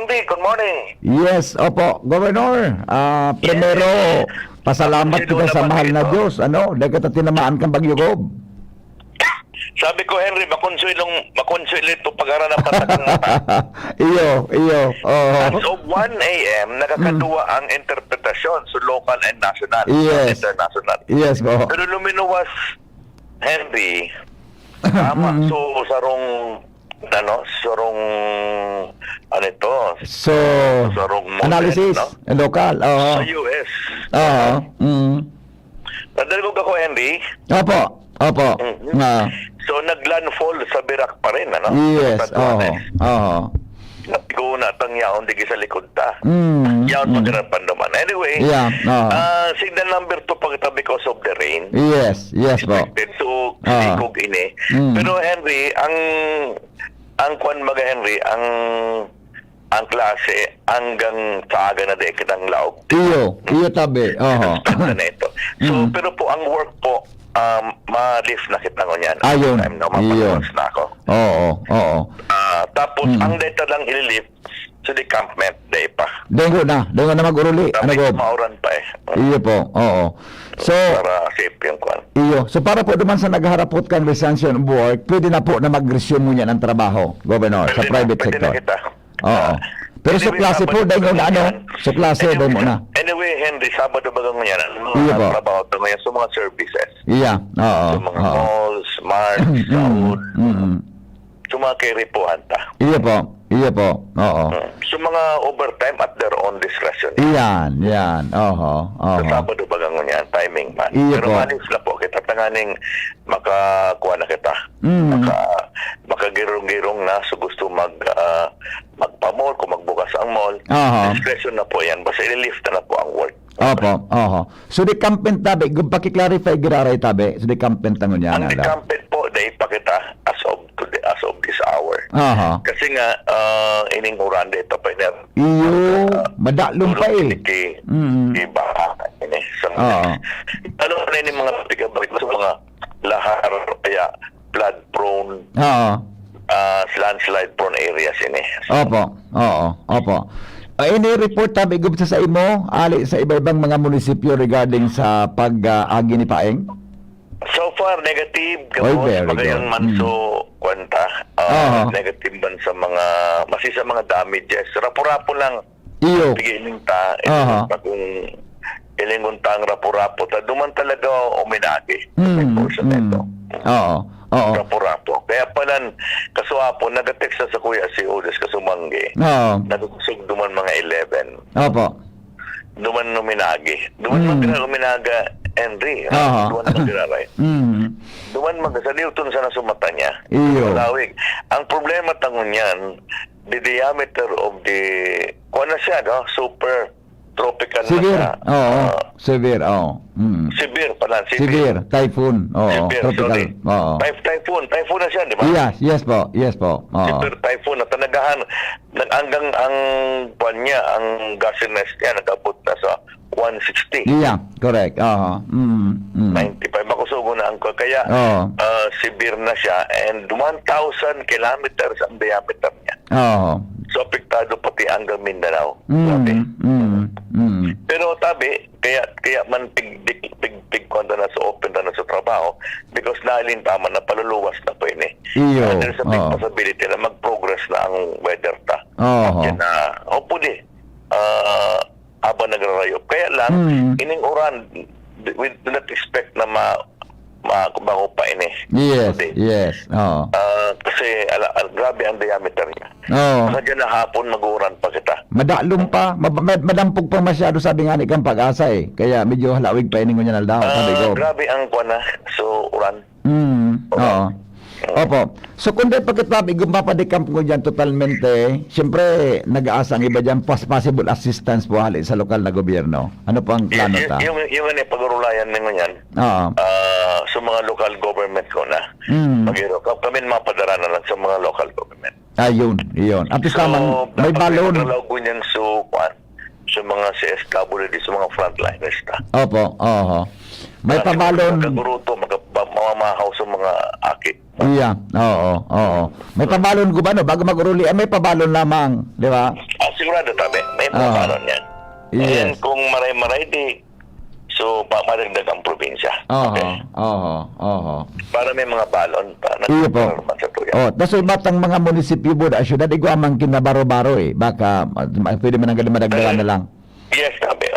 Henry, good morning. Yes, opo, Governor. Primero, pasalamat kita sa mahal na Diyos. Ano, dahil kita tinamaan kang Bagyo Gob. Sabi ko, Henry, makonsuelo ito pag-ara ng patakang mata. iyo. As of 1 a.m., nakakadua ang interpretasyon sa local and national. Yes. International. Yes, po. Pero luminuwas, Henry, tama. So, So, sarong model, analysis, no? local. Sa US. Nadalgo ako, Henry. Opo. So, naglandfall sa Birak pa rin, ano? Yes, Natigo na tang yaon digi sa likod ta. Yaon magarapan naman. Anyway, signal number 2 pagkita because of the rain. Yes, po. So, likog ini. Pero Henry, ang kwan mga Henry, ang klase hanggang saaga na di kitang laog. Iyo tabi. Na ito. So, pero po ang work po, ma-lift na kita ko niyan. Ayun. Mapagawas na ako. Oo. Tapos, ang data lang ililift sa decampment, day pa. Dengo na mag-uruli. Ano Tapos, go? mauran pa eh. Iyo po, oo. So, para safe yung kwan. iyo. So, para po duman sa nagharapot kang resumption of work, pwede na po na mag-resume mo niyan ang trabaho, Governor, sa private pwede sector. na kita. Oo. Pero sa Anyway, klase po, Sabado dahil ba na yan? sa klase, dahil mo na. Anyway, Henry, Sabado ba ganyan yan? Iya po. Ang trabaho ito ngayon sa mga services. Iya, oo. Sa mga malls, marts, saud, sa mga kiripuhan ta. Iya po, oo. Sa mga overtime at their own discretion. Yan, oo. Sa Sabado ba ganyan yan? Timing man. Iya Pero po. manis na po, kita tanganing makakuha na kita. Makagirong-girong na so gusto magpa-mall, kung magbukas ang mall. Discretion na po yan. Basta ililift na po ang work. Opo. So, di campaign tabi, paki-clarify giraray tabi, so di campaign tangon yan. Ang decampment po, dahil pa kita as of this hour. Kasi nga, ining urande ito pa rin. Iyo, madalong pa eh. Iba ini. Ano na yung mga pigabalik sa mga lahar, kaya flood prone, landslide prone areas ini. Opo. Any report tabi gub sa imo ali sa iba-ibang mga munisipyo regarding sa pag-agi ni Paeng? So far negative very magayon good. man so kwenta negative man sa mga sa mga damages. Rapo-rapo lang. Iyo. Beginning ta kung ilingon ta ang rapo-rapo ta duman talaga uminagi. Portion nito. Oo. Rapo-rapo. Kaya pala kasuapo nagatext sa kuya si Odes Kasumangge. Nagusog duman mga 11. Opo. Duman numinagi. Duman uminaga Henry. Duman magiraray. Duman sa Newton sana sumata niya. Iyo. Malawig. Ang problema tangon yan, the diameter of the kuha na siya, no? Super tropical Severe. na siya. Severe. Severe pala. Severe. Typhoon. Severe, Tropical. sorry. Typhoon na siya, di ba? Yes po. Severe typhoon na tanagahan. Hanggang ang buwan niya, ang gasiness niya, nag-abot na sa 160. Yeah, correct. 95. Makusugo na ang kaya severe na siya and 1,000 kilometers ang diameter niya. So, apektado pati hanggang Mindanao. Pero tabi, kaya man pig kwanda na sa open na sa trabaho because nalintaman na paluluwas na po yun eh. There's a big possibility na mag-progress na ang weather ta. Kaya na, hopefully, habang nagrarayop. Kaya lang, ining uran, we do not expect na makubango pa ini. Yes. Kasi grabe ang diameter niya. Kasi na hapon mag-uran pa kita. Madalong pa, madampog pa masyado sabi nga ni kang pag-asa eh. Kaya medyo halawig pa ining niya na daw. Grabe ang kuana so uran. Opo. So kung dahil pagkatabi, gumapadikam ko dyan totalmente, siyempre nag-aasa ang iba dyan possible assistance po hali sa lokal na gobyerno. Ano po ang plano ta? Yung pag-urulayan ninyo yan, sa mga local government ko na. Kami mapadara na lang sa mga local government. Yun. At least naman, may balon. So, niyan sa mga CSWD, sa mga frontliners ta. Opo. May pabalon. Magkaguruto, mamamahaw sa mga aki. Oo. May pabalon ko ba no? Bago mag-uruli, may pabalon lamang. Di ba? sigurado tabi. May mga balon yan. And Yes. kung maray-maray di, so papadagdag ang probinsya. Okay? Oo. Para may mga balon pa na Iyo po. naman sa tuya. Oh, tapos batang mga munisipyo po da syudad igwamang kinabaro-baro Baka pwede man ang madagdagan na lang. Yes, sabi.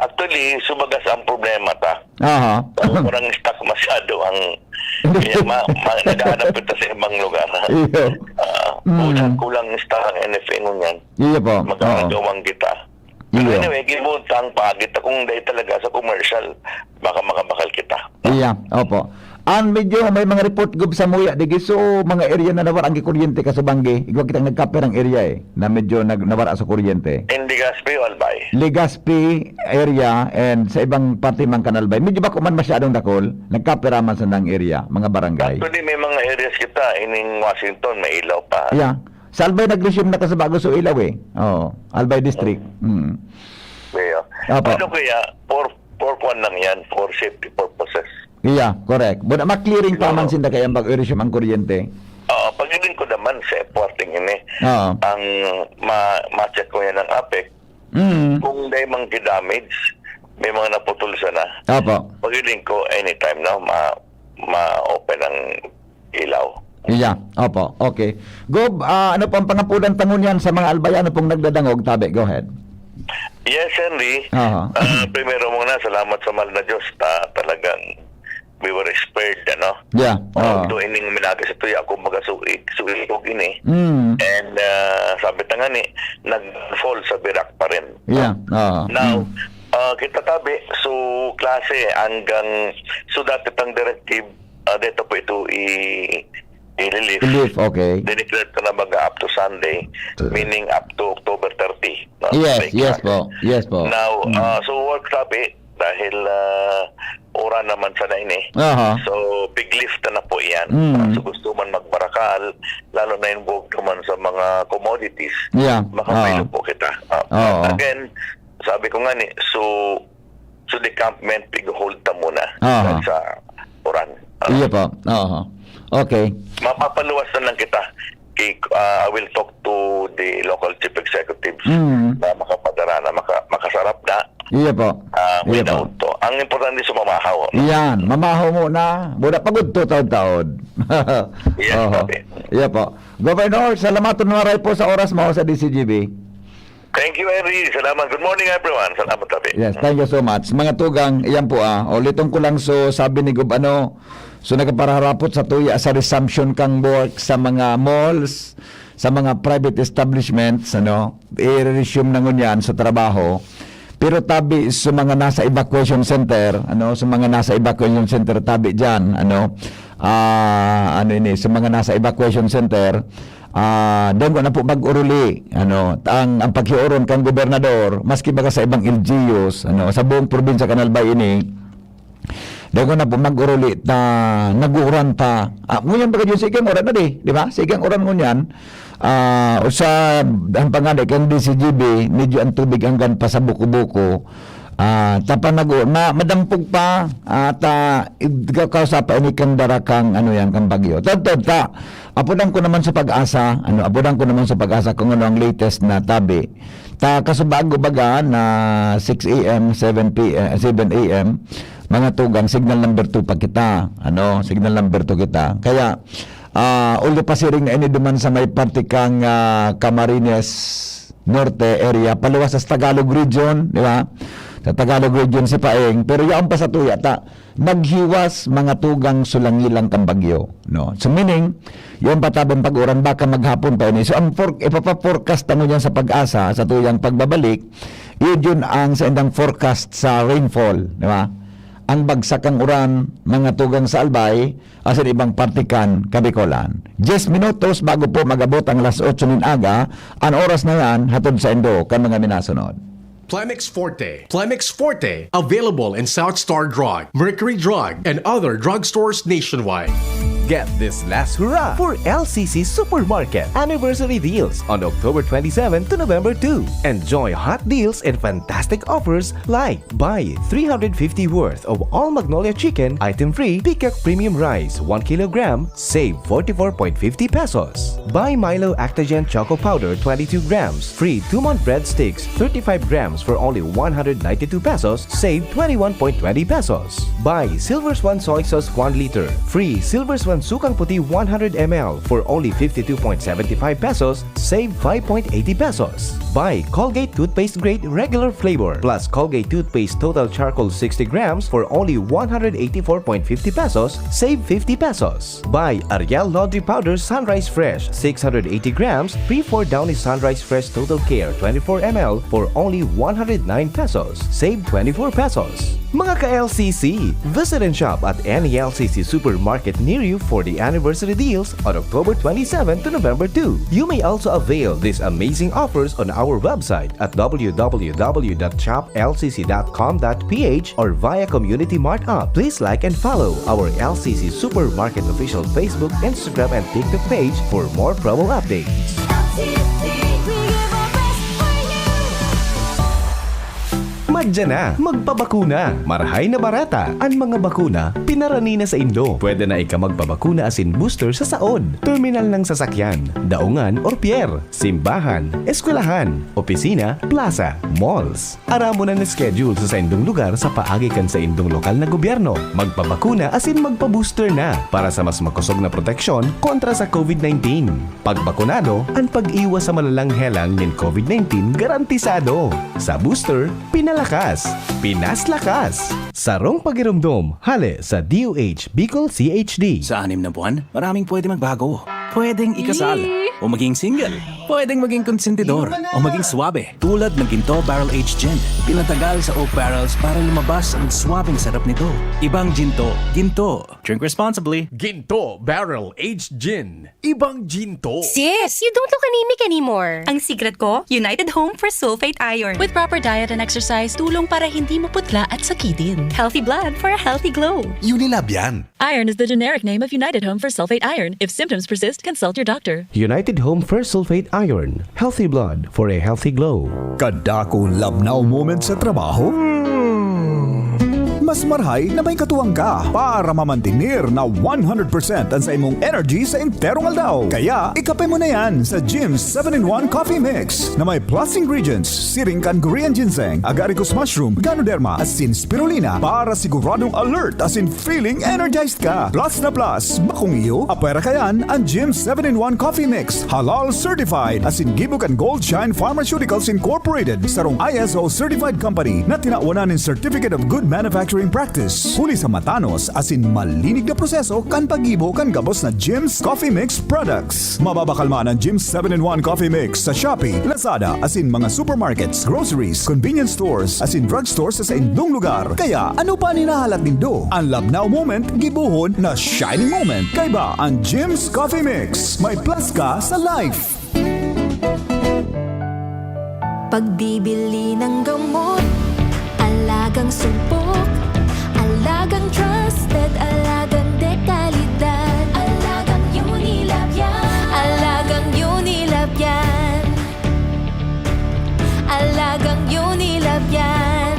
Actually, subagas ang problema ta. Kurang stock masyado ang kaya naghahanap ito sa ibang lugar. Iyo. Kulang stock ang NFA ngunyan. Iyo po. Magkakagawang kita. Iyo. Anyway, gibuntang pagit kung dahil talaga sa commercial, baka makabakal kita. Iya, opo. Ang medyo may mga report gub sa muya digi so mga area na nawar ang kuryente ka sa Bangge. Igwa kita nagkaper ang area na medyo nawara sa kuryente. In Legazpi o Albay? Legazpi area and sa ibang parte man Kanalbay. Medyo ba kuman masyadong dakol, nagkaperaman sa nang area, mga barangay. Actually, may mga areas kita in Washington, may ilaw pa. Yeah. Sa Albay nag-resume na ka sa bago so ilaw Oo. Albay District. Kaya, Opo. ano kaya, for kwan lang yan, for safety purposes. Yeah, correct. Buna ma-clearing pa man sinda kaya mag-resume ang kuryente. Pagdating ko naman sa reporting ini, Oo. ang ma-check ko yan ng APEC, kung dahil mang damage, may mga naputol sana. Opo. Pagdating ko anytime na ma-open ang ilaw. Yeah, opo. Okay. Gob, ano pang pangapulan tangon yan sa mga albayano pong nagdadangog? Tabi, go ahead. Yes, Henry. Primero muna, salamat sa mahal na Diyos. Talagang we were spared, ano? Yeah. Ito ining minaga sa tuya, ako magasuig ini. And sabi ta nga ni, nag-fall sa birak pa rin. Yeah. Now, kita tabi, so klase hanggang, so dati tang directive, dito po ito i-relief. Relief, okay. Dineclare ko na up to Sunday, meaning up to October 30. No? Yes po. Now, so work sabi, dahil ora naman sana ini. So, big lift na po yan. So, gusto man magbarakal, lalo na involved naman sa mga commodities, makapilo po kita. Again, sabi ko nga ni, so decampment, pig-hold ta muna sa oran. Iya po. Okay. Mapapaluwas na lang kita. I will talk to the local chief executives na makapadara na makasarap na. Iya po. Without to. Ang importante sa mamahaw. Yan. Mamahaw mo na. Muna pagod to taon-taon. Yes, sabi. Iya po. Governor, salamaton maray po sa oras mo sa DCGB. Thank you, Henry. Salamat. Good morning, everyone. Salamat, tabi. Yes, thank you so much. Mga tugang, iyan po Ulitong ko lang so sabi ni Gob so nagpararapot sa tuya sa resumption kang work sa mga malls, sa mga private establishments, i-resume na ngunyan sa trabaho. Pero tabi sa mga nasa evacuation center, sa mga nasa evacuation center tabi diyan, sa mga nasa evacuation center, doon ko na po mag-uruli ang paghiuron kang gobernador maski baga sa ibang LGUs sa buong probinsya Kanalbay ini doon ko na po mag-uruli na nag-uran pa ngunyan baga yun sigang oran na di ba? Sigang oran ngunyan sa ang pangalan kang DCGB medyo ang tubig hanggang pa sa buko-buko tapan madampog pa at kausa pa ini kang darakang kang bagyo. Apudan ko naman sa pag-asa, kung ano ang latest na tabi. Kasubago baga na 6 AM, 7 AM, mga tugang signal number 2 pa kita. Signal number 2 kita. Kaya ulo pa siring na ini duman sa may partikang Camarines Norte area, paluwas sa Tagalog region, di ba? Sa Tagalog region si Paeng, pero yaon pa sa tuya naghiwas mga tugang sulangilang kang bagyo, so meaning yung patabang pag-uran baka maghapon pa ini. So ang ipapa-forecast mo yan sa pag-asa sa tuyang pagbabalik, yun ang sa indang forecast sa rainfall, di ba? Ang bagsakang uran mga tugang sa Albay asin ibang partikan Kabikolan. 10 minutos bago po magabot ang alas 8 ng aga, ang oras na yan hatod sa Indo kan mga minasunod. Plemix Forte. Plemix Forte, available in South Star Drug, Mercury Drug, and other drugstores nationwide. Get this last hurrah for LCC Supermarket anniversary deals on October 27 to November 2. Enjoy hot deals and fantastic offers like buy 350 worth of all Magnolia Chicken item free Peacock Premium Rice 1 kilogram, save 44.50 pesos. Buy Milo Actagen Choco Powder 22 grams, free 2-month breadsticks 35 grams for only 192 pesos, save 21.20 pesos. Buy Silver Swan Soy Sauce 1 liter, free Silver Swan Sukang Puti 100 ml for only 52.75 pesos, save 5.80 pesos. Buy Colgate Toothpaste Grade Regular Flavor plus Colgate Toothpaste Total Charcoal 60 grams for only 184.50 pesos, save 50 pesos. Buy Ariel Laundry Powder Sunrise Fresh 680 grams, free 4 Downy Sunrise Fresh Total Care 24 ml for only 109 pesos, save 24 pesos. Mga ka-LCC, visit and shop at any LCC supermarket near you for the anniversary deals on October 27 to November 2. You may also avail these amazing offers on our website at www.shoplcc.com.ph or via Community Mart app. Please like and follow our LCC Supermarket official Facebook, Instagram, and TikTok page for more promo updates. Madya na, magpabakuna. Marahay na barata. Ang mga bakuna, pinarani na sa Indo. Pwede na ika magpabakuna asin booster sa saod, terminal ng sasakyan, daungan or pier, simbahan, eskwelahan, opisina, plaza, malls. Aramo na schedule sa indong lugar sa paagi kan sa indong lokal na gobyerno. Magpabakuna asin magpa-booster na para sa mas makusog na proteksyon kontra sa COVID-19. Pagbakunado, ang pag-iwas sa malalang helang ng COVID-19 garantisado. Sa booster, pinalakas, pinaslakas. Sarong pagirumdom, hale sa DOH Bicol CHD. Sa 6 na buwan, maraming pwede magbago. Pwedeng ikasal, o maging single. Pwedeng maging konsentidor, o maging swabe. Tulad ng Ginto Barrel Aged Gin. Pinatagal sa oak barrels para lumabas ang swabing sarap nito. Ibang ginto, ginto. Drink responsibly. Ginto Barrel Aged Gin. Ibang ginto. Sis, you don't look anemic anymore. Ang secret ko, United Home for Sulfate Iron. With proper diet and exercise, tulong para hindi maputla at sakitin. Healthy blood for a healthy glow. Unilab yan. Iron is the generic name of United Home for Sulfate Iron. If symptoms persist, consult your doctor. United Home First Sulfate Iron. Healthy blood for a healthy glow. Kadakong labnaw moment sa trabaho? Mas marhay na may katuwang ka para mamantinir na 100% ang sa imong energy sa enterong aldaw. Kaya, ikape mo na yan sa Jim's 7-in-1 Coffee Mix na may plus ingredients, siring Korean ginseng, agaricus mushroom, ganoderma, asin spirulina para siguradong alert asin feeling energized ka. Plus na plus, bakong iyo, apera kayan ang Jim's 7-in-1 Coffee Mix. Halal certified asin gibukan Gold Shine Pharmaceuticals Incorporated, sarong ISO certified company na tinawanan ng Certificate of Good Manufacturing Practice. Huli sa matanos asin malinig na proseso kan pagibo kan gabos na Jim's Coffee Mix products. Mababakalman ang Jim's 7-in-1 Coffee Mix sa Shopee, Lazada asin mga supermarkets, groceries, convenience stores asin drugstores sa indong lugar. Kaya ano pa ninahalat nindo? Ang labnaw moment gibuhon na shining moment. Kay ba ang Jim's Coffee Mix? May plus ka sa life. Pagbibili ng gamot, alagang sumpok, alagang trusted, alagang dekalidad, alagang Unilab yan, alagang Unilab yan, alagang Unilab yan.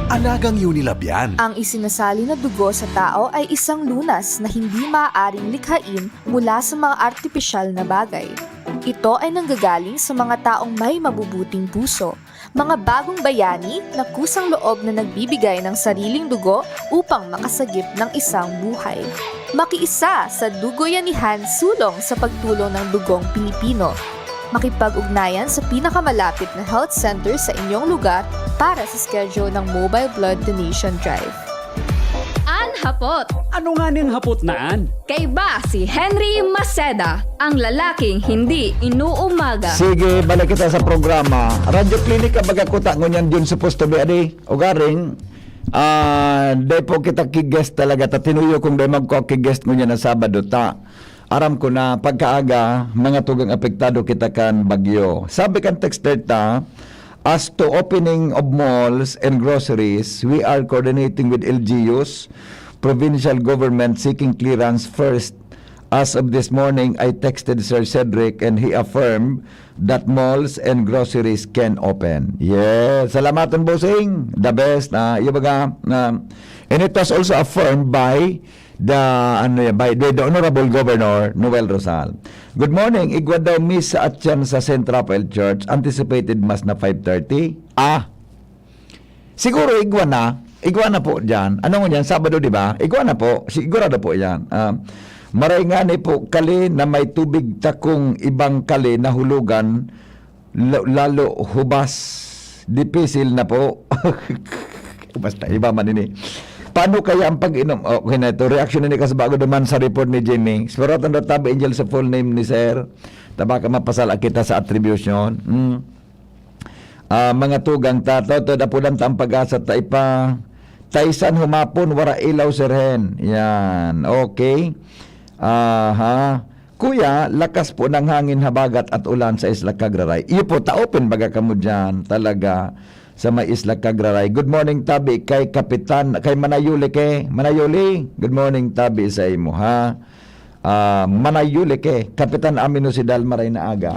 Alagang Unilab yan. Ang isinasali na dugo sa tao ay isang lunas na hindi maaaring likhain mula sa mga artipisyal na bagay. Ito ay nanggagaling sa mga taong may mabubuting puso, mga bagong bayani na kusang loob na nagbibigay ng sariling dugo upang makasagip ng isang buhay. Makiisa sa Dugoyanihan sulong sa pagtulong ng dugong Pilipino. Makipag-ugnayan sa pinakamalapit na health center sa inyong lugar para sa schedule ng Mobile Blood Donation Drive. Hapot. Ano nga niyang hapot naan? Kay ba si Henry Maceda, ang lalaking hindi inuumaga. Sige, balik kita sa programa. Radyo Klinika bagakuta ngunyan dun supposed to be adi. O garing, day po kita kigest talaga. Tinuyo kung day magko kigest ngunyan na Sabado ta. Aram ko na pagkaaga, mga tugang apektado kita kan bagyo. Sabi kan texter ta, as to opening of malls and groceries, we are coordinating with LGUs, provincial government seeking clearance first. As of this morning, I texted Sir Cedric and he affirmed that malls and groceries can open. Yes, salamatan bossing. The best. And it was also affirmed by the Honorable Governor Noel Rosal. Good morning. Igwa daw miss sa Atyan sa St. Raphael Church. Anticipated mass na 5:30. Siguro igwa na. Igwa na po dyan. Ano mo yan? Sabado, di ba? Igwa na po. Sigurado po yan. Maray nga ni po kali na may tubig takong ibang kali na hulugan lalo hubas dipisil na po. Basta iba man ini. Paano kaya ang pag-inom? Okay na ito. Reaction ni kasbago naman sa report ni Jimmy. Spiratan na tabi angel sa full name ni Sir. Tabaka mapasala kita sa attribution. Mga tugang tato to dapulan ta ang pag-asa ta ipa taisan humapon wara ilaw sirhen. Yan. Okay. Kuya, lakas po ng hangin habagat at ulan sa Isla Cagraray. Iyo po, ta-open baga kamo dyan talaga sa may Isla Cagraray. Good morning, Tabi, kay Kapitan, kay Manayuli ke. Manayuli, good morning, Tabi, sa imo, ha? Manayuli ke, Kapitan Amino si Dalmaray na aga.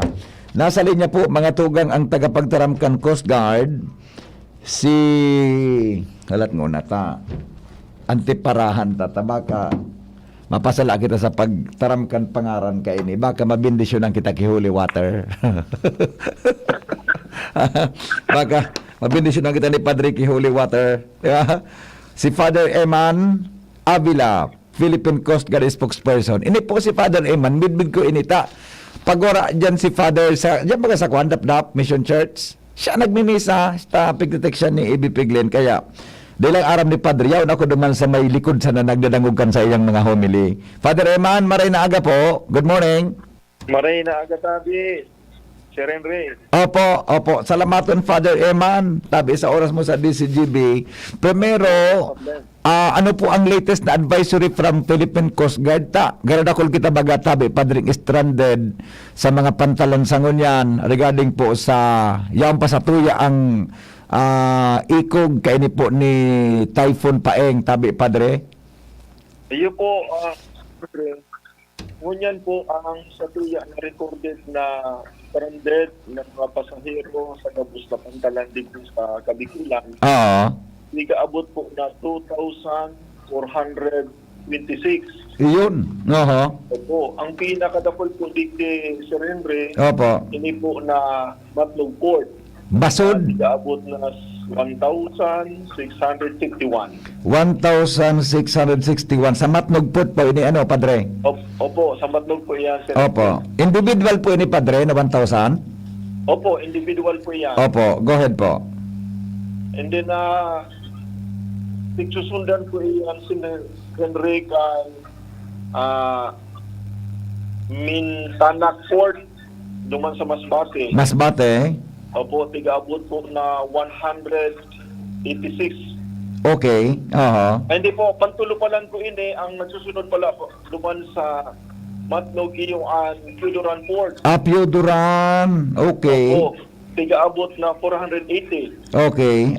Nasa linya po, mga tugang ang tagapagtaramkan Coast Guard, si, halat nguna ta, antiparahan ta, tabaka, mapasala kita sa pagtaramkan pangaran ka ini. Baka mabindisyon ang kita ki holy water. Baka mabindisyon ang kita ni Padre ki holy water. Si Father Eman Avila, Philippine Coast Guard spokesperson. Ini po si Father Eman, bidbid ko inita. Pagora dyan si Father sa dyan baga sa Kwandap Mission Church. Siya nagmimisa sa pigdeteksyon ni A.B. Piglin. Kaya dahil aram ni Padre, yaon ako duman sa may likod sana nagdadangugkan sa iyang mga homily. Father Eman, maray na aga po. Good morning. Maray na aga, Tabi. Sir Henry. Opo. Salamaton, Father Eman. Tabi, sa oras mo sa DCGB. Primero, ano po ang latest na advisory from Philippine Coast Guard? Garadakol kita baga, Tabi, Padring stranded sa mga pantalan sa ngunyan regarding po sa, yaon pa sa tuya ang ikog kaini po ni Typhoon Paeng, Tabi, Padre? Iyo po, ngunyan po ang sa tuya na recorded na stranded na mga pasahero sa gabos na pantalan dito sa Kabikulan. Igaabot po na 2,426. Iyon. Opo. Ang pinakadapol po dito, Sir Henry, Opo. ini po na Matlog Port. Basod? Igaabot na 1,661. 1,661. Sa Matnog po ini ano, Padre? Opo, sa Matlog po yan, Sir. Opo. Individual po ini, Padre, na 1,000? Opo, individual po yan. Opo, go ahead po. And then, pagsusundan po yan, Henry, Mintanak Port, duman sa Masbate. Masbate? Opo, tiga-abot po na 186. Okay, Hindi po, pantulupalan po ini, ang nagsusunod pala po, duman sa Matnog yung Pioduran Port. Pioduran, okay. Opo, tiga-abot na 480. Okay,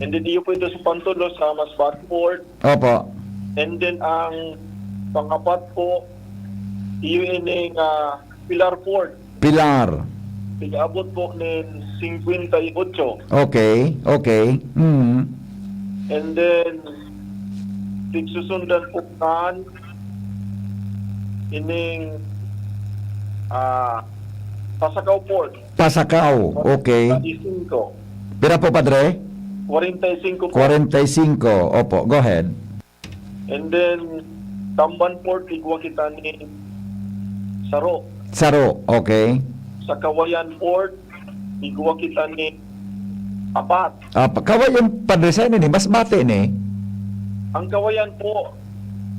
And then iyo po ito sa Pantulo sa Masbate Port. Opo. And then ang pangapat po, iyo ini Pilar Port. Pilar. Tiga-abot po ng 58. Okay. And then, tigsusundan po kan ining Pasakaw Port. Pasakaw, okay. 45. Pira po, Padre? 45 po. 45, opo, go ahead. And then, Tamban Port, igwa kita ni Saro. Saro, okay. Sa Kawayan Port, igwa kita ni Apat. Kawayan, Padre, sa ini, Masbate ni? Ang Kawayan po,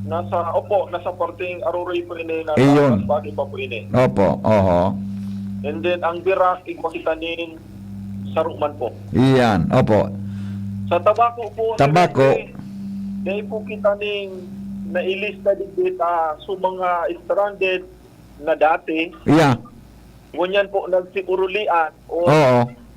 nasa parting Aroray po ini, nasa Masbate pa po ini. Opo, And then, ang Birak, igwa kita ni Saruman po. Iyan, opo. Sa Tabako po, dahil po kita ning nailista dito sa mga stranded na dati. Yeah. Ngunyan po nagsiurulian o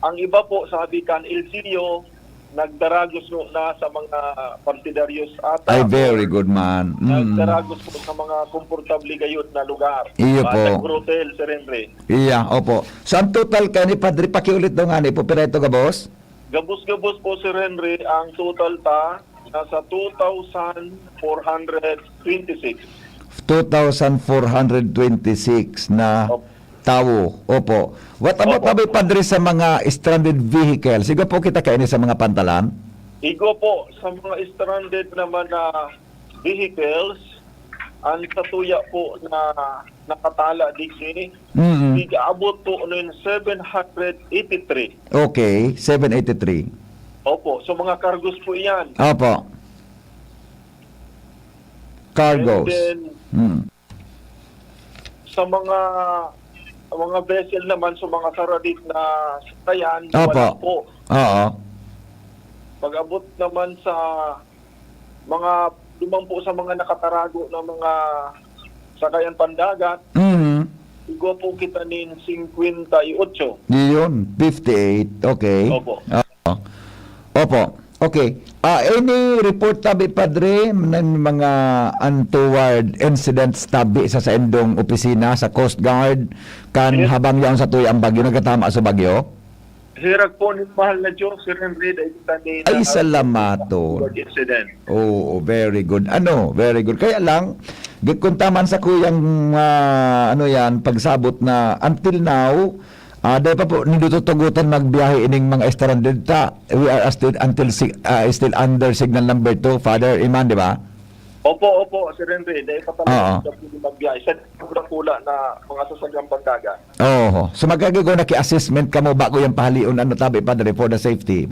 ang iba po sabi kan Ilsilio nagdaragos no na sa mga partidaryos ata. Ay, very good man. Nagdaragos po sa mga komportable gayud na lugar. Iyo po. Nag-hotel, Sir Henry. Iya, opo. So, ang total ka ni Padre, pakiulit daw nga ni po, pero ito ka, boss? Gabos-gabos po, Sir Henry, ang total ta nasa 2,426. 2,426 na tao. Opo. What about pa Padre sa mga stranded vehicles? Sigo po kita kaini sa mga pantalan? Igo po, sa mga stranded naman na vehicles, ang katuya po na nakatala dito, abot po ng 783. Okay, 783. Opo, so mga cargos po yan. Opo. Cargos. And then, sa mga vessel naman, sa mga saradit na sakayan, wala po. Oo. Pag-abot naman sa mga lumang po sa mga nakatarago na mga sakayan pandagat, igo po kita nin 58. Yun, 58. Okay. Opo. Opo. Okay. Any report tabi Padre ng mga untoward incidents tabi sa indong opisina sa Coast Guard kan habang yaon sa tuy ang bagyo nagkatama sa bagyo? Hirag po ni mahal na Diyos, Sir Henry, ay salamato. Incident. Oh, very good. Very good. Kaya lang, kung taman sa kuyang pagsabot na until now, dahil pa po, nidututugutan magbiyahe ining mga stranded ta. We are still still under signal number 2, Father Iman, di ba? Opo, Sir Henry. Dahil pa talaga magbiyahe. Sa pula na mga sasagang pandagat. Oo. So magagago na ki-assessment ka mo bago yung pahaliun tabi Padre for their safety.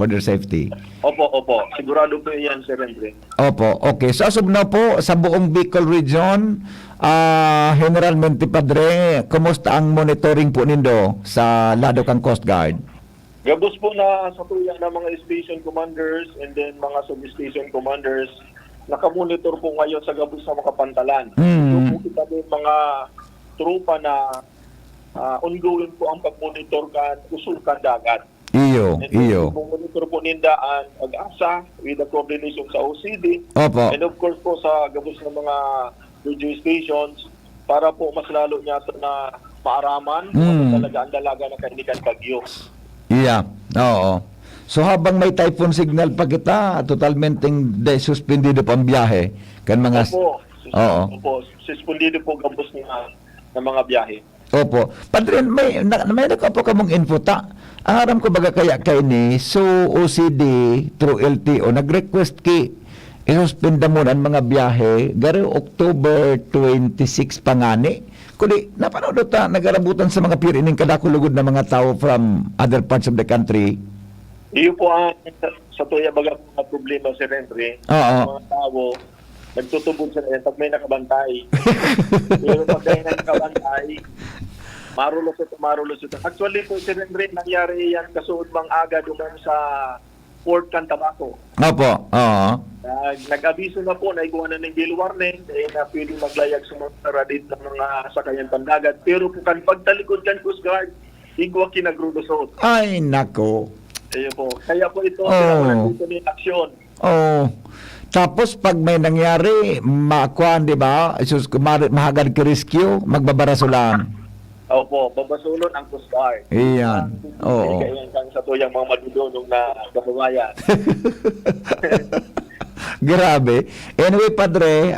Opo. Sigurado po yan, Sir Henry. Opo. Okay. So asub na po sa buong Bicol region, generalmente Padre, kumusta ang monitoring po nindo sa lado kang Coast Guard? Gabos po na sa tuya ng mga station commanders and then mga sub-station commanders, nakamonitor po ngayon sa gabos sa mga pantalan. So po kita din mga trupa na ongoing po ang pag-monitor kan usulkan dagat. Iyo. Po monitor po ninda ang pag-asa with the coordination sa OCD. Opo. And of course po sa gabos ng mga radio stations para po mas lalo niya na maaraman kung talaga ang dalaga na kainikan bagyo. Iya. Oo. So habang may typhoon signal pa kita, totalmente suspendido pa ang biyahe. Kan mga Opo, suspendido po gabos ng mga biyahe. Opo. Padre, may naka po kamong info ta. Ang aram ko baga kaya kay ni so OCD through LTO nag-request ki isuspenda mo ang mga biyahe gari October 26 pangani. Kundi napanood ta nagarabutan sa mga pirining kadakulugod na mga tao from other parts of the country. Iyo po ang sa tuya baga mga problema, Sir Henry. Mga tao nagtutubod sa pag may nakabantay. Pero pag may nakabantay, marulos ito. Actually po, Sir Henry, nangyari yan kasuod mang aga duman sa Port Cantabaco. Opo, Nag-abiso na po, naiguan na ng gale warning, na pwede maglayag sa mga saradit ng mga sakayan pandagat. Pero kung pagtalikod kan Coast Guard, igwa kinagrulusot. Ay, nako. Kaya po ito, nandito ni aksyon. Tapos pag may nangyari, makuan, di ba? Mahagad ki rescue, magbabarasulan. Opo, babasulon ang Coast Guard. Iyan. Oo. Kaya kang sa tuyang mga madudunong na kababayan. Grabe. Anyway, Padre,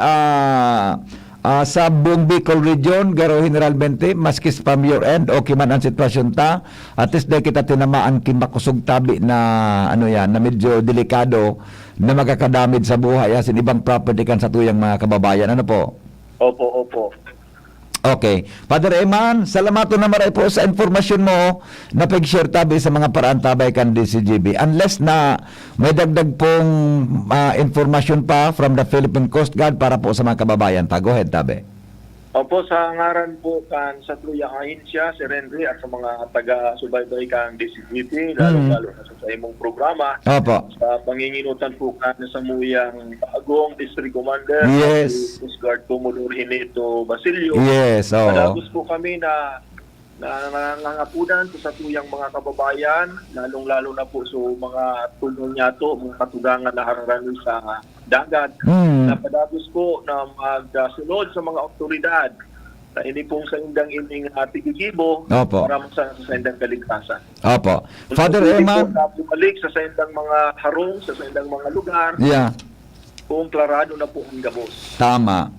sa buong Bicol region, garo generalmente, maski from your end, okay man ang sitwasyon ta, at least dahil kita tinamaan kimakusog tabi na, na medyo delikado, na magkakadamid sa buhay, asin ibang property kan sa tuyang mga kababayan. Ano po? Opo. Okay. Father Eman, salamat na maray po sa informasyon mo na pag-share tabi sa mga paraan tabay kan DCGB. Unless na may dagdag pong informasyon pa from the Philippine Coast Guard para po sa mga kababayan pa. Go ahead, tabi. Opo, sa ngaran po kan sa tuyang ahensya, Sir Henry, at sa mga taga-subaybay kan DCGB, lalo-lalo na sa imong programa. Opo. Sa panginginutan po kan sa muyang Agong District Commander, yes, Coast Guard Commodore Hinito Basilio. Yes, oo. Malabos po kami na na nangangapunan to sa tuyang mga kababayan, lalong-lalo na po so mga tulong niya to, mga katugangan na hararami sa dagat. Napadagos po na magsunod sa mga otoridad na ini pong sa indang ining tigigibo para sa indang kaligtasan. Opo. Father Eman, bumalik sa indang mga harong, sa indang mga lugar. Yeah. Kung klarado na po ang gabos. Tama.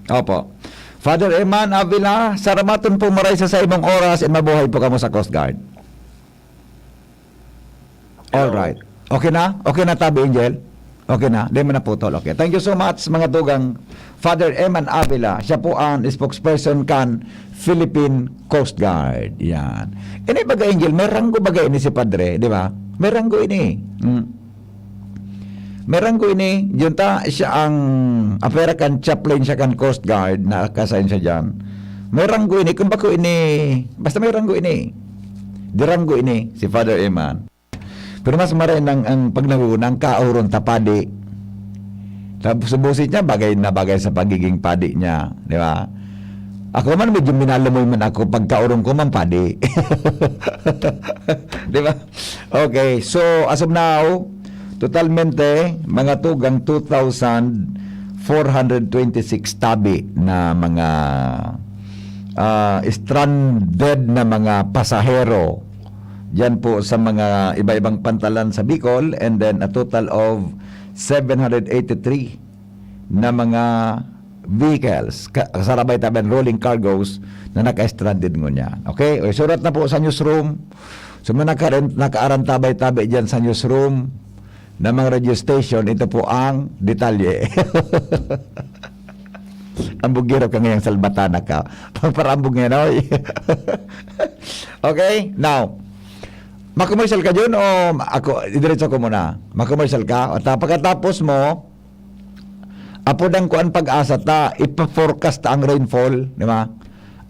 Opo. Father Eman Avila, saramaton po maray sa imong oras at mabuhay po kamo sa Coast Guard. All right. Okay na? Okay na, Tabi Angel? Okay na? Di mo na putol. Okay. Thank you so much, mga tugang. Father Eman Avila, siya po ang spokesperson kan Philippine Coast Guard. Yan. Ini baga Angel, may ranggo baga ini si Padre, di ba? May ranggo ini. Meron ko ini, yun ta, siya ang American chaplain siya kan Coast Guard, nakasign siya dyan. Meron ko ini, kung bako ini, basta meron ko ini. Dirang ko ini, si Father Eman. Pero mas maray ang pagnangunang kauron tapadi. Subusit niya, bagay na bagay sa pagiging padi niya. Di ba? Ako man, medyo minalamoy man ako pagkauron ko man padi. Di ba? Okay, so as of now, totalmente, mga tugang 2,426 tabi na mga stranded na mga pasahero dyan po sa mga iba-ibang pantalan sa Bicol, and then a total of 783 na mga vehicles, kasarabay taban rolling cargoes na naka-stranded ngunyan. Okay? O, surat na po sa newsroom. So, nakaarantabay-tabay dyan sa newsroom na mga radio station, ito po ang detalye. Ambog hirap ka ngayong salbatana ka. Parambog ngayon, oy. Okay, now, makomersyal ka dyan o ako, idiretso ko muna. Makomersyal ka, o pagkatapos mo, apodang ko ang pag-asa ta, ipa-forecast ta ang rainfall, di ba?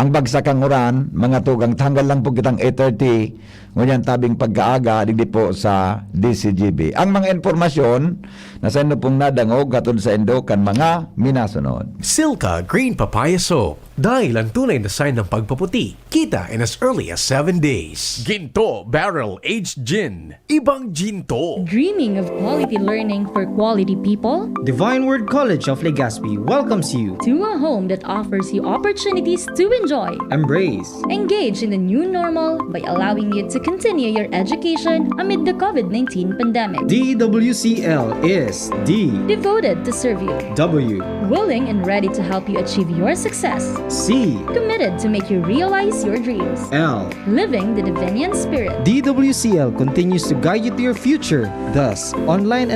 Ang bagsak ang uran, mga tugang, tanggal lang po kitang 8:30, ngunyan tabing pagkaaga, digdi po sa DCGB. Ang mga informasyon, nasa ino pong nadangog, katulad sa endo, kan mga minasunod. Silka Green Papaya Soap. Dahil ang tunay na sign ng pagpaputi, kita in as early as 7 days. Ginto Barrel Aged Gin. Ibang ginto. Dreaming of quality learning for quality people? Divine Word College of Legazpi welcomes you to a home that offers you opportunities to enjoy, embrace, engage in the new normal by allowing you to continue your education amid the COVID-19 pandemic. DWCL is D, devoted to serve you. W, willing and ready to help you achieve your success. C, committed to make you realize your dreams. L, living the Divinian spirit. DWCL continues to guide you to your future. Thus, online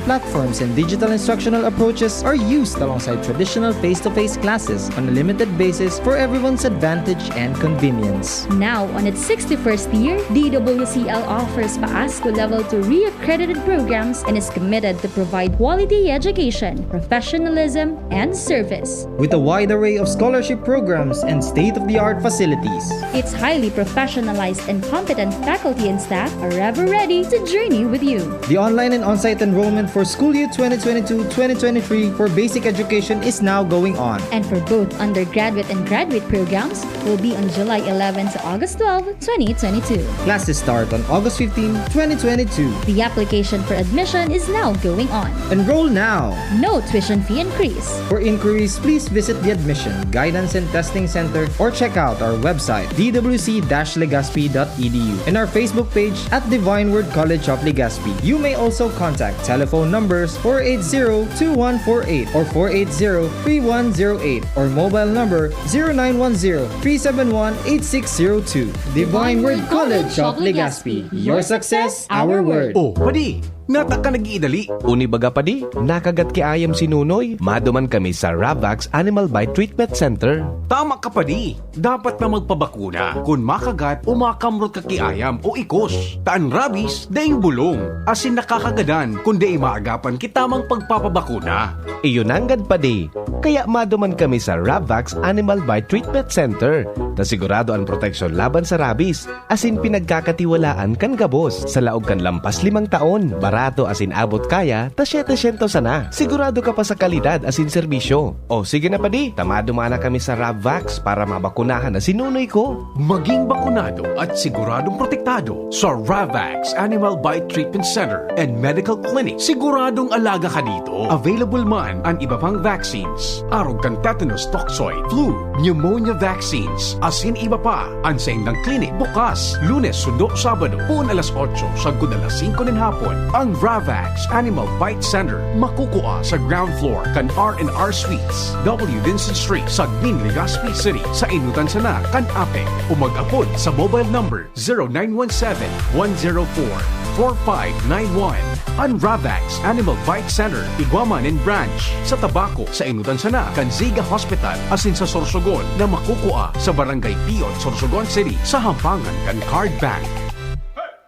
platforms and digital instructional approaches are used alongside traditional face-to-face classes on a limited basis for everyone's advantage and convenience. Now, on its 61st year, DWCL offers PAASCO Level 2 re-accredited programs and is committed to provide quality education, professionalism, and service. With a wide array of scholarship programs and state-of-the-art facilities, its highly professionalized and competent faculty and staff are ever ready to journey with you. The online and on-site enrollment for school year 2022-2023 for basic education is now going on. And for both undergraduate and graduate programs will be on July 11 to August 12, 2022. Classes start on August 15, 2022. The application for admission is now going on. Enroll now. No tuition fee increase. For inquiries, please visit the Admission, Guidance and Testing Center or check out our website dwc-legazpi.edu and our Facebook page at Divine Word College of Legazpi. You may also contact telephone numbers 480-2148 or 480-3108 or mobile number 0910-371-8602. Divine Word College of Legazpi. Your success, our word. Oh, padi! Nata ka nag-iidali. Unibaga pa di, nakagat ki ayam si Nunoy. Maduman kami sa Ravax Animal Bite Treatment Center. Tama ka pa di. Dapat na magpabakuna kung makagat o makamrot ka ki ayam o ikos. Taan rabies, daing bulong. Asin nakakagadan kung di maagapan kitamang pagpapabakuna. Iyon anggad pa di. Kaya maduman kami sa Ravax Animal Bite Treatment Center. Na sigurado ang proteksyon laban sa rabies. Asin pinagkakatiwalaan kan gabos. Sa laog kan lampas 5 taon. Bara barato as in abot kaya, ta 700 sana. Sigurado ka pa sa kalidad as in serbisyo. O sige na pa di, tamado mana kami sa Ravvax para mabakunahan na sinunoy ko. Maging bakunado at siguradong protektado sa Ravvax Animal Bite Treatment Center and Medical Clinic. Siguradong alaga ka dito. Available man ang iba pang vaccines. Arog kang tetanus, toxoid, flu, pneumonia vaccines. As in iba pa, ang saindang clinic bukas. Lunes, Sundo, Sabado, puun alas 8, sagkod alas 5 ng hapon. Ang Ravvax Animal Bite Center makukuha sa ground floor kan R&R Suites, W. Vincent Street, Sagnin, Legazpi City, sa Inutan Sana, kan Apek. O mag-apod sa mobile number 0917-104-4591. Ang Ravvax Animal Bite Center, Iguaman and Branch, sa Tabaco, sa Inutan Sana, kan Ziga Hospital, asin sa Sorsogon, na makukuha sa Barangay Piot, Sorsogon City, sa Hampangan kan Card Bank.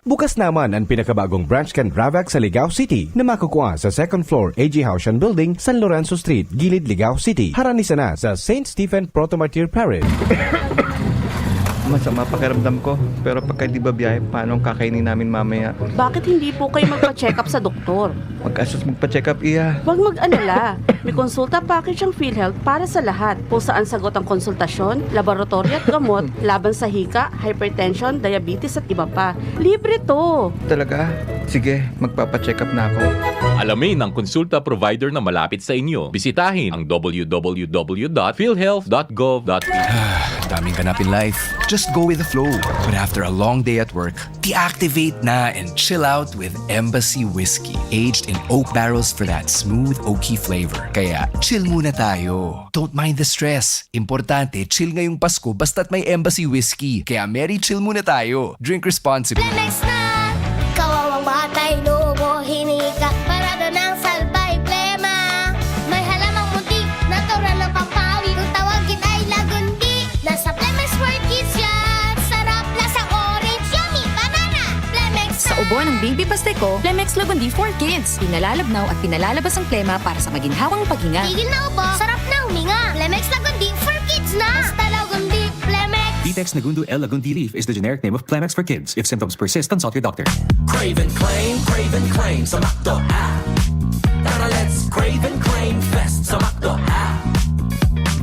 Bukas naman ang pinakabagong branch kan Ravvax sa Ligao City na makukuha sa second floor AG Haushan Building, San Lorenzo Street, Gilid, Ligao City. Haranisan na sa St. Stephen Protomartyr Parish. Masama pakiramdam ko, pero pagka di ba biyahe, paano ang kakainin namin mamaya? Bakit hindi po kayo magpa-check up sa doktor? Mag-asos magpa-check up, iya. Huwag mag-alala. May konsulta package ang PhilHealth para sa lahat. Kung saan sagot ang konsultasyon, laboratory at gamot, laban sa hika, hypertension, diabetes at iba pa. Libre to. Talaga? Sige, magpapa-check up na ako. Alamin ang konsulta provider na malapit sa inyo. Bisitahin ang www.philhealth.gov.ph. Daming ganap in life. Just go with the flow. But after a long day at work, deactivate na and chill out with Embassy Whiskey. Aged in oak barrels for that smooth oaky flavor. Kaya chill muna tayo. Don't mind the stress. Importante, chill ngayong Pasko basta't may Embassy Whiskey. Kaya merry chill muna tayo. Drink responsibly. Plemex na! Kawawang batay, lobo, hinika. Parada ng salbay, plema. May halamang munti, natural ng pampawi. Kung tawagin ay lagundi. Nasa Plemex for Kids yan. Sarap, lasang orange, yummy, banana. Plemex Sa ubo ng baby pasteco, Plemex Lagundi for Kids. Pinalalabnaw at pinalalabas ang plema para sa maginhawang paghinga. Tigil na ubo, sarap na huminga. Plemex Lagundi for Kids na. Basta Lagundi, Plemex. Vitex Nagundu L. Lagundi Leaf is the generic name of Plemex for kids. If symptoms persist, consult your doctor. Crave and claim sa McDo app. Tara, let's crave and claim fest sa McDo app.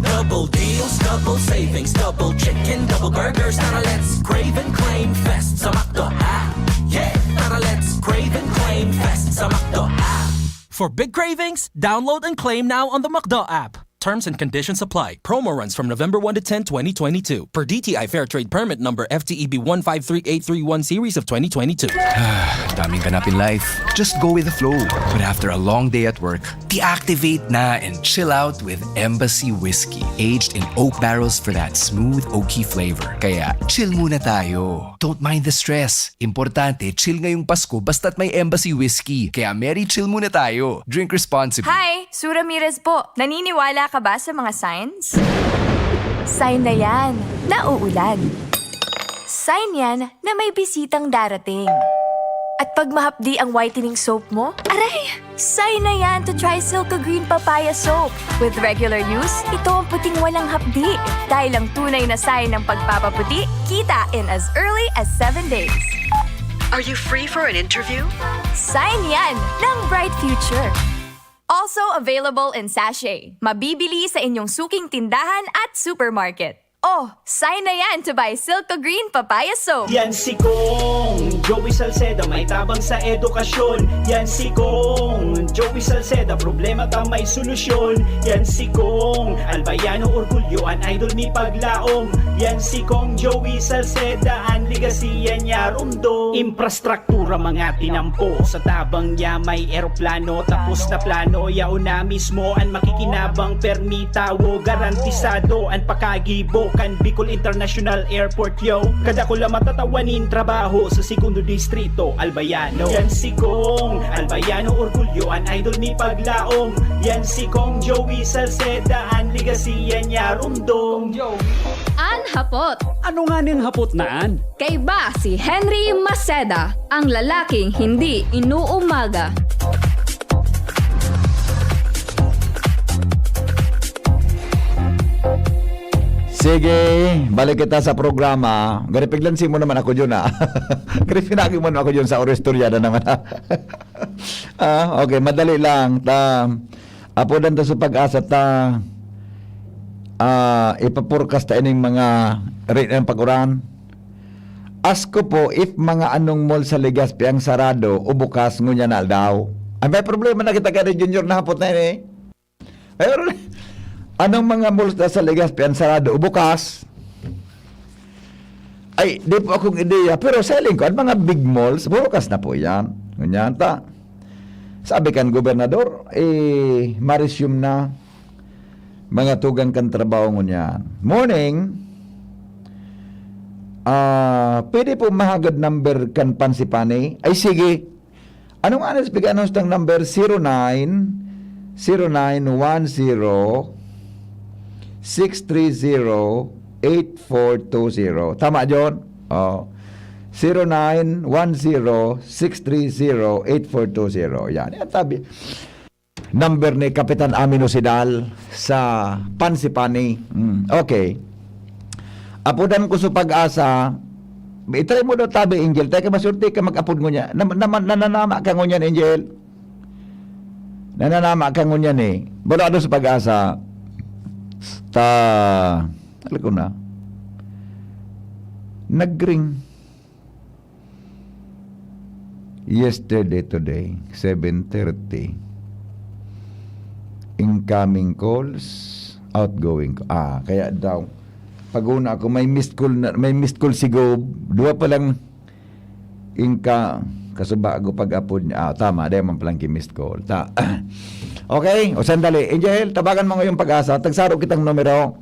Double deals, double savings, double chicken, double burgers. Tara, let's crave and claim fest sa McDo app. Yeah, tara, let's crave and claim fest sa McDo app. For big cravings, download and claim now on the McDo app. Terms and conditions apply. Promo runs from November 1 to 10, 2022. Per DTI Fair Trade Permit number FTEB 153831 series of 2022. Daming ganap in life. Just go with the flow. But after a long day at work, deactivate na and chill out with Embassy Whiskey. Aged in oak barrels for that smooth oaky flavor. Kaya chill muna tayo. Don't mind the stress. Importante, chill ngayong Pasko basta't may Embassy Whiskey. Kaya merry chill muna tayo. Drink responsibly. Hi! Sue Ramirez po. Naniniwala ka ba sa mga signs? Sign na yan na uulan. Sign yan na may bisitang darating. At pag mahapdi ang whitening soap mo, aray! Sign na yan to try Silka Green Papaya Soap. With regular use, ito ang puting walang hapdi. Dahil ang tunay na sign ng pagpapaputi, kita in as early as 7 days. Are you free for an interview? Sign yan ng bright future. Also available in sachet. Mabibili sa inyong suking tindahan at supermarket. Oh, sign na yan to buy Silka Green Papaya Soap. Yan si Kong Joey Salceda, may tabang sa edukasyon. Yan si Kong Joey Salceda, problema ka may solusyon. Yan si Kong Albayano Orgulyo, an idol ni Paglaong. Yan si Kong Joey Salceda, an legacy yan niya rumdo. Infrastruktura mga tinampo, sa tabang niya may eroplano. Tapos na plano, yauna mismo an makikinabang permitawo. Garantisado an pakagibo kan Bicol International Airport, yo. Kada ko lang matatawanin trabaho sa segundo distrito, Albayano. Yan si Kong Albayano Orgulyo, an idol ni Paglaong. Yan si Kong Joey Salceda, an legacy yan niya rumdong. An hapot. Ano nga ning hapot naan? Kay ba si Henry Maceda, ang lalaking hindi inuumaga. Sige, balik kita sa programa. Garipiglansin mo naman ako dyan, ha? Garipinagin mo naman ako dyan sa Orestoryada naman, ha? Okay, madali lang. Apudan ta sa pag-asa ipapurkas ta ining mga rate ng pag-uran. Asko po, if mga anong mall sa Legazpi ang sarado o bukas, ngunya na daw. Ay, may problema na kita kaya Junior na hapot na yun, eh. Pero, anong mga malls na sa Legazpi ang sarado o bukas? Ay, di po akong ideya. Pero selling ko, ang mga big malls, bukas na po yan. Ganyan ta. Sabi kan gobernador, ma-resume na mga tugang kan trabaho ngunyan. Morning, pwede po mahagad number kan pansipani? Ay, sige. Anong anas bigyan ng number? 09-630-8420. Tama, John? Oh. 0910-630-8420. Yan. Yan tabi. Number ni Kapitan Amino Sidal sa Pansipani. Okay. Apudan ko sa pag-asa. Itry mo daw tabi, Angel. Tayo ka masurti ka mag-apod mo niya. Nananama ka mo niyan, Angel. Nananama ka mo niyan, eh. Bala doon sa pag-asa. Alam ko na. Nag-ring. Yesterday, today, 7:30. Incoming calls, outgoing. Kaya daw. Pag-una ako, may missed call si Gob. Dua pa lang kasuba ako pag-upload niya. Tama, dahil man palang missed call. Okay, o sandali. Angel, tabagan mo ngayong pag-asa. Tagsaro kitang numero.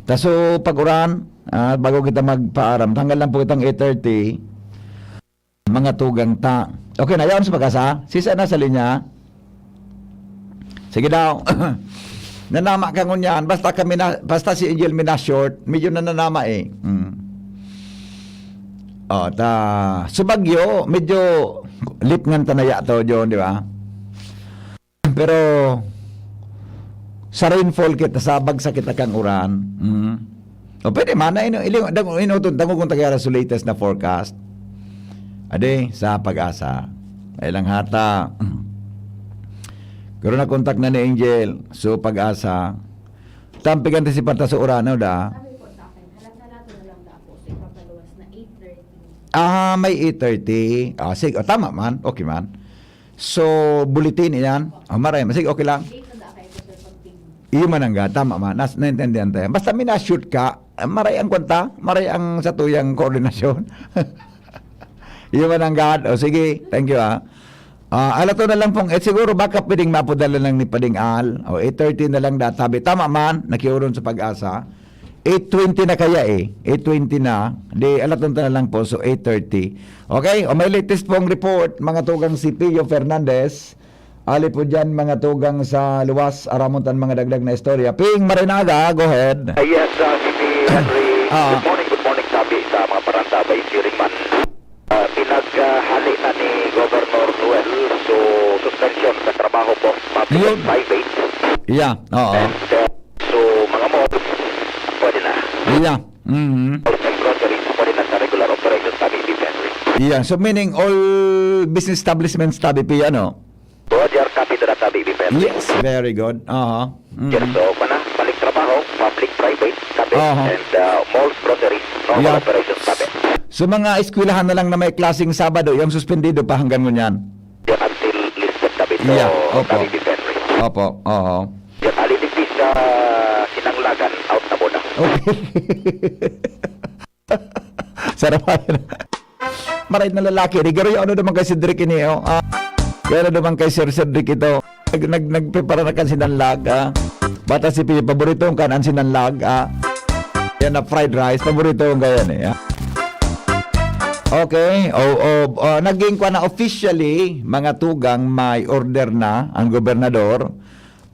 Taso pag-uran, bago kita magpaaram, tanggal lang po kitang 8:30. Mga tugang ta. Okay na, yawan sa pag-asa. Sisa na sa linya. Sige daw. Nanama ka ngunyan. Basta si Angel short, medyo nananama eh. Subagyo, medyo lipngan tanaya to, John, di ba? Pero sa rainfall kita, sabag sa kita kang uran. O pwede man, dango kung tagara sa latest na forecast. Ade, sa pag-asa. Ay lang hata. Karoon na kontak na ni Angel. So, pag-asa. Tampigan si Panta sa Urano, da? May 8:30. Sige. Tama man. Okay man. So, bulletin yan. Maray. Sige, okay lang. Iyo man ang tama man. Naintindihan tayo. Basta minashoot ka, maray ang kwanta, maray ang satuyang koordinasyon. Iyo man ang sige. Thank you, alato na lang pong, siguro baka pwedeng mapudala lang ni Pading Al. 8:30 na lang databi. Tama man, nakiuron sa pag-asa. 8:20 na kaya 8:20 na. Di, alato na lang po. So, 8:30. Okay? May latest pong report, mga tugang si Pio Fernandez. Ali po dyan, mga tugang sa luwas, aramontan mga dagdag na istorya. Ping Marinaga, go ahead. Yes, CP Henry. Good morning, sabi sa mga parantabay, Siringman. Pinaghali na ni Governor Noel, so suspension sa trabaho po, public and private. Yeah, oo. And so mga malls, pwede na. Yeah. Malls and groceries, pwede na sa regular operations, sabi ni Henry. Yeah, so meaning all business establishments tabi pi ano? Roger, copy to that, sabi ni Henry. Yes, very good. Yes, so balik trabaho, public, private, sabi, and malls, groceries, normal operations, sabi. So mga eskwelahan na lang na may klaseng Sabado, yung suspendido pa hanggang ngunyan. Until listed, sabi. So, sabi ni Henry. Opo, oo. Yan, alitigis sa sinanglagan, out na muna. Okay. Sarapan. Maray na lalaki. Garo yung ano naman kay Cedric ini. Garo naman kay Sir Cedric ito. Nagprepara na kan sinanlag. Bata si Pia, paborito ang kanan sinanlag. Yan na fried rice. Paborito ang ganyan eh. Okay. Naging kwa na officially, mga tugang, may order na ang gobernador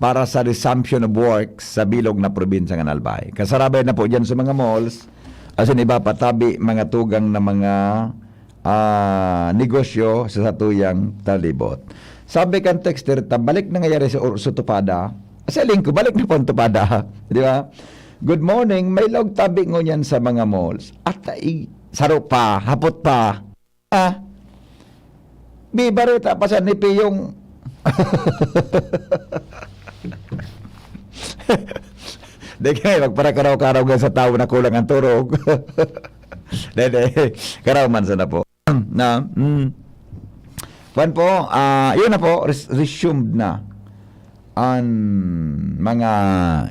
para sa resumption of works sa bilog na probinsya ng Albay. Kasarabay na po dyan sa mga malls, as in iba patabi, mga tugang na mga negosyo sa satuyang talibot. Sabi kan texter, balik na ngayari sa Tupada. Sa lingko, balik na po ang Tupada. Di ba? Good morning, may log tabi ngunyan sa mga malls. At saro pa, hapot pa. Bibarita pa sa nipi yung... Di kayo, magparakaraw-karaw sa tao na kulang ang turog. Dede, karaw man sana po. Na, Juan po, yun na po, resumed na ang mga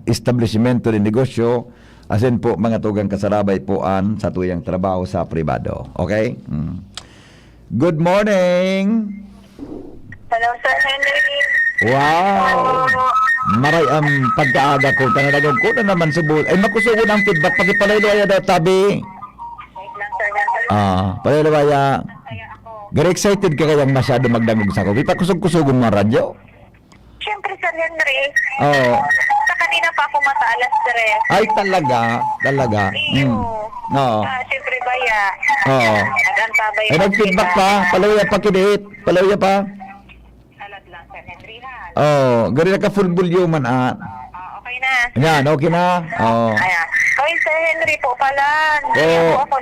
establishmento ng negosyo, asin po mga tugang kasarabay po sa tuyang trabaho sa pribado. Okay? Good morning! Hello, Sir Henry. Wow! Maray ang pagkaaga ko. Tanaragod ko na naman subul. Ay, makusugod ang feedback. Pakipalayloya daw, tabi. Wait lang, Sir Henry. Palayloya. Very excited ka kayang masyado magdangog sa ko. Ipakusog-kusugon mo ang radyo. Siyempre, Sir Henry. Oo. Sa kanina pa ako mataalas, Sir. Ay, talaga. Oo. Siyempre, baya. Oo. Nagantabay. Ay, nag-feedback pa. Palawya pa kidit. Palawya pa. Salat lang, Sir Henry, ha? Oo. Gari na ka full bulyo man, Okay na. Yan, okay na. Oo. Ayan. Oy, Sir Henry po pala. Oo. Ako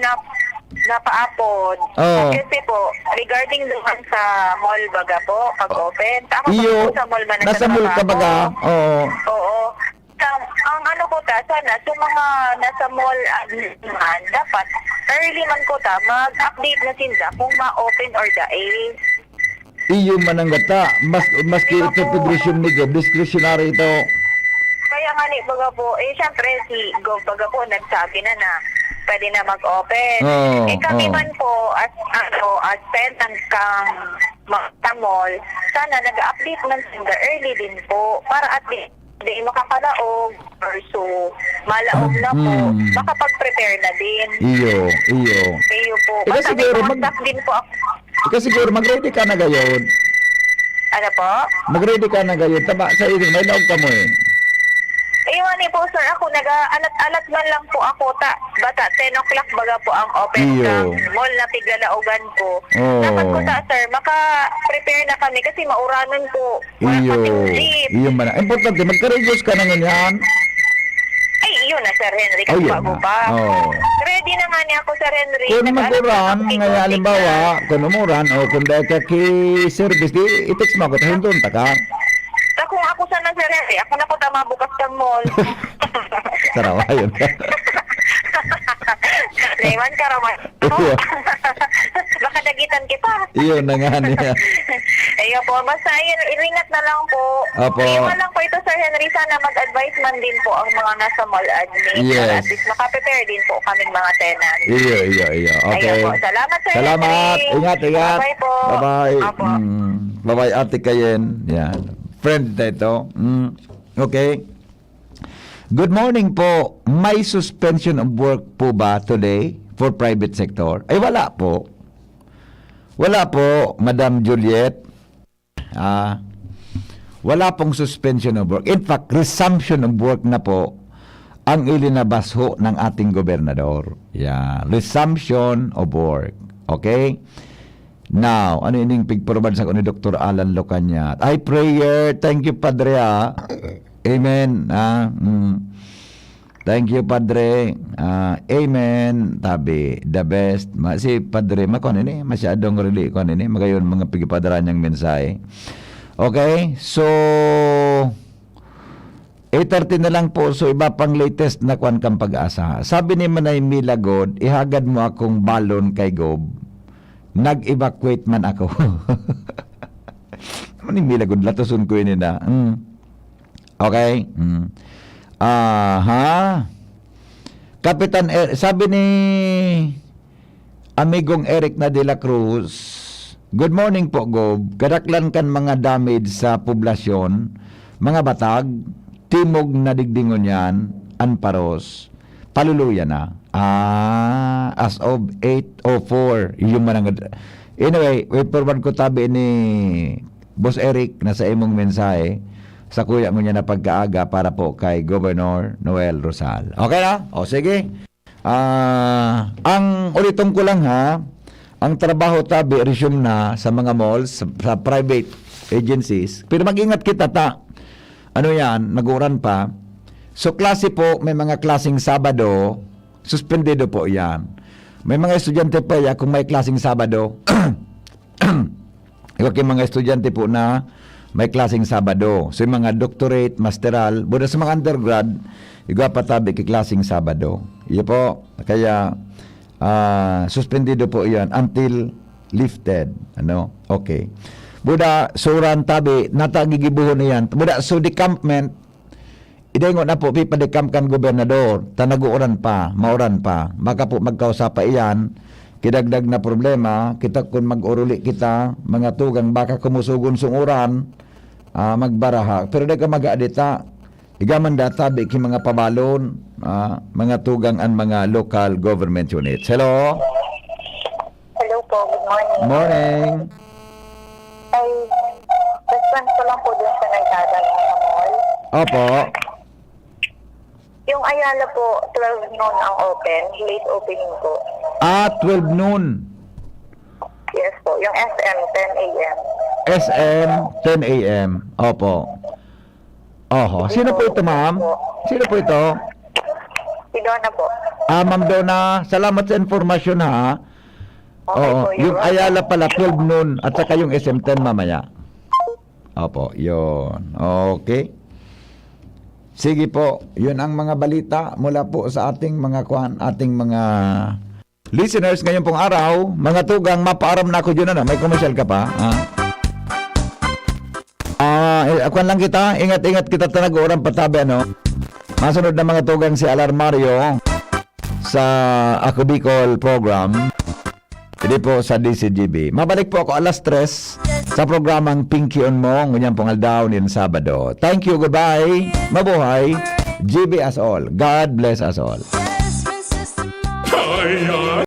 napaapod. Oo. Kasi po, regarding doon sa mall baga po, pag-open. Ako Iyo, po sa mall man nasa mall ka baga? Oo. Oo. Ang ano ko sana, sa mga nasa mall man, dapat early man ko mag-update na sila kung ma-open or daig. Iyo mananggata. Maski ito progression ni Gob, discretionary ito. Kaya nga ni baga po, syempre si Gov baga po nagsabi na pwede na mag-open. Kami man po as tenant kang sa mall, sana nag-update man sila early din po para at least hindi makakalaog or so malaog na po, makapag-prepare na din. Iyo po. Basta may mga staff din po ako. Siguro mag-ready ka na gayon. Ano po? Mag-ready ka na gayon. Taba sa iyo, may laog ka mo Ayun po sir, ako nag-alat man lang po ako bata 10 o'clock baga po ang open ng mall na Piglalaugan po. Dapat ko sir, maka-prepare na kami kasi mauranan po. Iyo man. Importante, magka-regios ka na ganyan. Ay, yun na Sir Henry, kasi bago pa. Ready na nga niya ako Sir Henry. Kung mag-uran, ngayon halimbawa, kung umuran o kung dahil ka ki-service, i-text mo ako, tahin doon, taka. Kung ako sana Sir Henry, ako na po tama bukas ng mall. Sarawa yun. Layman ka raman. Baka dagitan kita. Iyon na nga niya. Ayun po, basta iringat na lang po. Opo. Iwan lang po ito Sir Henry, sana mag-advise man din po ang mga nasa mall admin. Para at least makaprepare din po kaming mga tenant. Iyo. Okay. Ayun po, salamat Sir Salamat. Henry. Ingat. Bye-bye po. Bye-bye. Opo. Bye-bye, Ate Kayen. Yan. Friend na ito. Okay. Good morning po. May suspension of work po ba today for private sector? Ay, wala po. Wala po, Madam Juliet. Wala pong suspension of work. In fact, resumption of work na po ang ilinabas ho ng ating gobernador. Yeah. Resumption of work. Okay? Now, ano ining pigpurban sa ni Dr. Alan Locanya? Ay, prayer. Thank you, Padre. Amen. Thank you, Padre. Amen. Tabi, the best. Si Padre, masyadong rili ko nini. Magayon mga pigipadran niyang mensahe. Okay? So, 8:30 na lang po. So, iba pang latest na kwan kang pag-asa. Sabi ni Manay Milagod, ihagad mo akong balon kay Gob. Nag-evacuate man ako. Maning Milagod, latosun ko yun na. Okay? Kapitan, sabi ni amigong Eric na de la Cruz, good morning po, Gob. Kadaklan kan mga damage sa poblasyon, mga batag, timog na digdingon yan, Anparos, paluluya na. As of 8:04, yung manang... Anyway, wait forward ko tabi ni Boss Eric na sa imong mensahe sa kuya mo niya na pagkaaga para po kay Governor Noel Rosal. Okay na? O sige. Ang ulitong ko lang ang trabaho tabi resume na sa mga malls, sa private agencies. Pero mag-ingat kita ano yan, nag-uran pa. So klase po, may mga klaseng Sabado, suspendido po yan. May mga estudyante pa ya, kung may klaseng Sabado, okay, mga estudyante po na may klaseng Sabado. So yung mga doctorate, masteral, buda sa mga undergrad, igapatabi kay klaseng Sabado. Iyo po, kaya suspendido po yan until lifted. Ano? Okay. Buda, suran tabi, natagigibuhon na yan. Buda, so decampment, idengo na po, pipadecamp kan gobernador, tanaguoran pa, mauran pa, maka po magkausapa iyan, kidagdag na problema, kita kung mag-uruli kita, mga tugang baka kumusugon sunguran, magbaraha, pero daga mag-aadita, igaman databi ki mga pabalon, mga tugang ang mga local government units. Hello? Hello po, good morning. Morning. Ay, response ko lang po dun sa nagdadala sa mall. Opo. Yung Ayala po, 12 noon ang open, late opening po. 12 noon. Yes po, yung SM, 10 a.m. SM, 10 a.m. Opo. Oho. Sino po ito, ma'am? Sino po ito? Si Donna po. Ma'am Donna, salamat sa informasyon ha. Oo. Yung Ayala pala, 12 noon, at saka yung SM 10 mamaya. Opo, yun. Okay. Sige po, yun ang mga balita mula po sa ating mga ating mga listeners ngayon pong araw. Mga tugang, mapaaram na ako dyan, ano? May commercial ka pa? Akuan lang kita, ingat-ingat kita tanaguran patabi, ano? Masunod na mga tugang si Alarmario sa Ako Bicol program. Hindi po sa DCGB. Mabalik po ako alas 3 sa programang Pinky on Mo, ngunyan pong aldaw ni Sabado. Thank you, goodbye, mabuhay, GB us all. God bless us all.